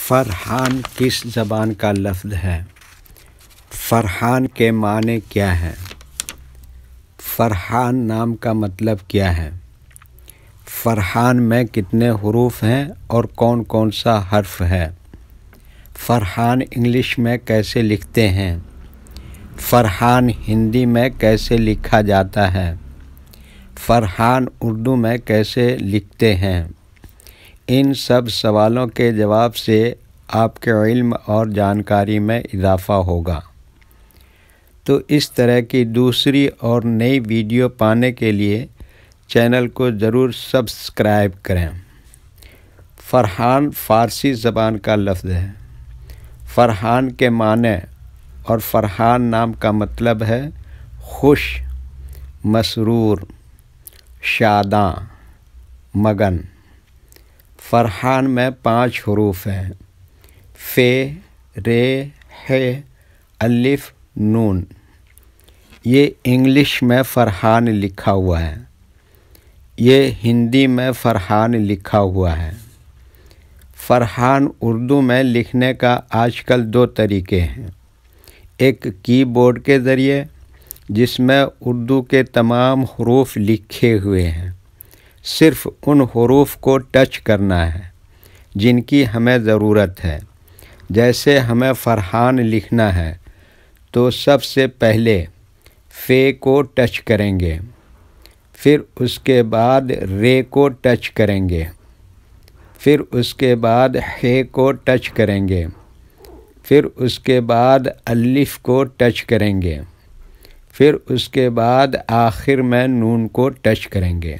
فرحان کس زبان کا لفظ ہے؟ فرحان کے معنی کیا ہیں؟ فرحان نام کا مطلب کیا ہے؟ فرحان میں کتنے حروف ہیں اور کون کون سا حرف ہے؟ فرحان انگلش میں کیسے لکھتے ہیں؟ فرحان ہندی میں کیسے لکھا جاتا ہے؟ فرحان اردو میں کیسے لکھتے ہیں؟ ان سب سوالوں کے جواب سے آپ کے علم اور جانکاری میں اضافہ ہوگا۔ تو اس طرح کی دوسری اور نئی ویڈیو پانے کے لیے چینل کو ضرور سبسکرائب کریں۔ فرحان فارسی زبان کا لفظ ہے۔ فرحان کے معنی اور فرحان نام کا مطلب ہے خوش، مسرور، شاداں، مگن۔ فرحان میں 5 حروف ہیں: ف، ر، ح، الف، نون۔ یہ انگلش میں فرحان لکھا ہوا ہے، یہ ہندی میں فرحان لکھا ہوا ہے۔ فرحان اردو میں لکھنے کا آج کل 2 طریقے ہیں، ایک کی بورڈ کے ذریعے جس میں اردو کے تمام حروف لکھے ہوئے ہیں، صرف ان حروف کو ٹچ کرنا ہے جن کی ہمیں ضرورت ہے۔ جیسے ہمیں فرحان لکھنا ہے تو سب سے پہلے ف کو ٹچ کریں گے، پھر اس کے بعد ر کو ٹچ کریں گے، پھر اس کے بعد ح کو ٹچ کریں گے، پھر اس کے بعد الف کو ٹچ کریں گے، پھر اس کے بعد آخر میں نون کو ٹچ کریں گے۔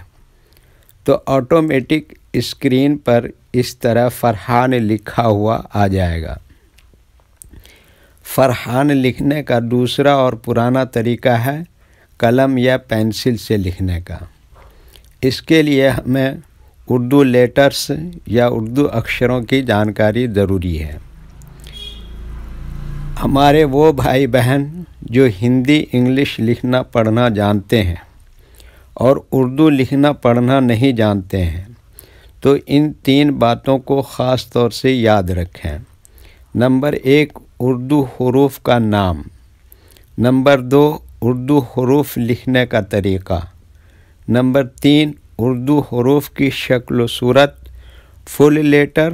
تو آٹومیٹک اسکرین پر اس طرح فرحان لکھا ہوا آ جائے گا۔ فرحان لکھنے کا دوسرا اور پرانا طریقہ ہے قلم یا پینسل سے لکھنے کا۔ اس کے لیے ہمیں اردو لیٹرز یا اردو اکشروں کی جانکاری ضروری ہے۔ ہمارے وہ بھائی بہن جو ہندی انگلش لکھنا پڑھنا جانتے ہیں اور اردو لکھنا پڑھنا نہیں جانتے ہیں تو ان 3 باتوں کو خاص طور سے یاد رکھیں۔ نمبر 1، اردو حروف کا نام۔ نمبر 2، اردو حروف لکھنے کا طریقہ۔ نمبر 3، اردو حروف کی شکل و صورت، فل لیٹر،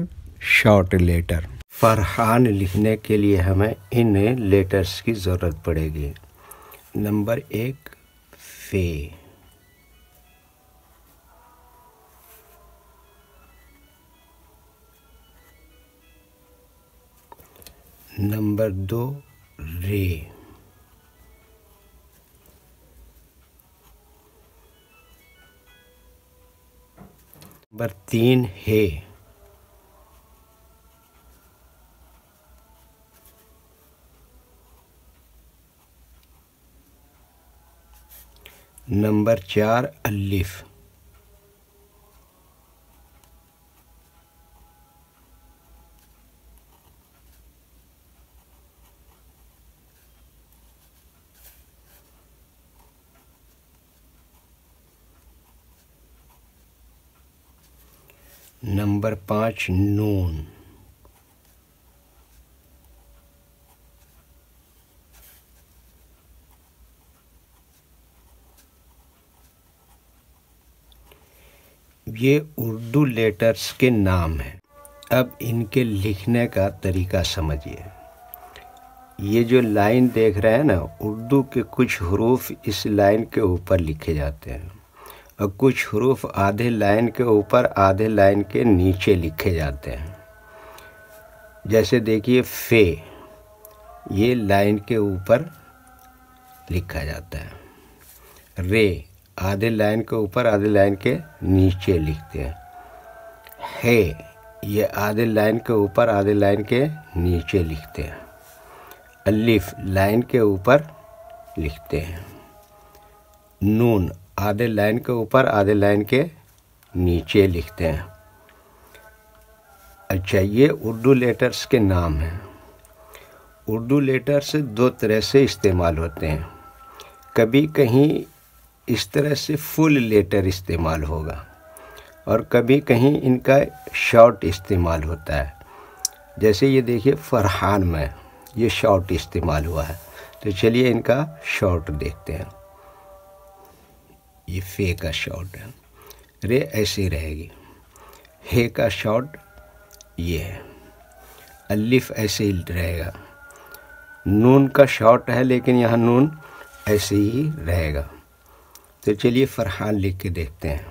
شارٹ لیٹر۔ فرحان لکھنے کے لیے ہمیں ان لیٹرز کی ضرورت پڑے گی۔ نمبر 1، ف۔ نمبر 2، ر۔ نمبر 3، ہ۔ نمبر 4، الف۔ نمبر 5، نون۔ یہ اردو لیٹرز کے نام ہیں۔ اب ان کے لکھنے کا طریقہ سمجھیے۔ یہ جو لائن دیکھ رہے ہیں نا، اردو کے کچھ حروف اس لائن کے اوپر لکھے جاتے ہیں اور کچھ حروف آدھے لائن کے اوپر آدھے لائن کے نیچے لکھے جاتے ہیں۔ جیسے دیکھیے ف، یہ لائن کے اوپر لکھا جاتا ہے۔ ر، آدھے لائن کے اوپر آدھے لائن کے نیچے لکھتے ہیں۔ ح، یہ آدھے لائن کے اوپر آدھے لائن کے نیچے لکھتے ہیں۔ الف، لائن کے اوپر لکھتے ہیں۔ نون، آدھے لائن کے اوپر آدھے لائن کے نیچے لکھتے ہیں۔ اچھا، یہ اردو لیٹرز کے نام ہیں۔ اردو لیٹرز 2 طرح سے استعمال ہوتے ہیں۔ کبھی کہیں اس طرح سے فل لیٹر استعمال ہوگا اور کبھی کہیں ان کا شارٹ استعمال ہوتا ہے۔ جیسے یہ دیکھیے فرحان میں یہ شارٹ استعمال ہوا ہے، تو چلیے ان کا شارٹ دیکھتے ہیں۔ یہ فے کا شارٹ ہے، رے ایسے رہے گی، ہے کا شارٹ یہ ہے، الف ایسے ہی رہے گا، نون کا شارٹ ہے لیکن یہاں نون ایسے ہی رہے گا۔ تو چلیے فرحان لکھ کے دیکھتے ہیں۔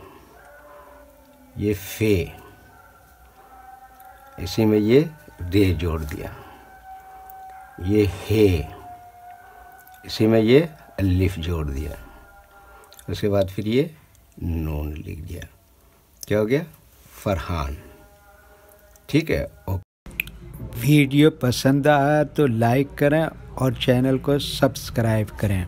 یہ فے، اسی میں یہ رے جوڑ دیا، یہ ہے، اسی میں یہ الف جوڑ دیا، اس کے بعد پھر یہ نون لکھ دیا، کیا ہو گیا؟ فرحان۔ ٹھیک ہے، ویڈیو پسند آیا تو لائک کریں اور چینل کو سبسکرائب کریں۔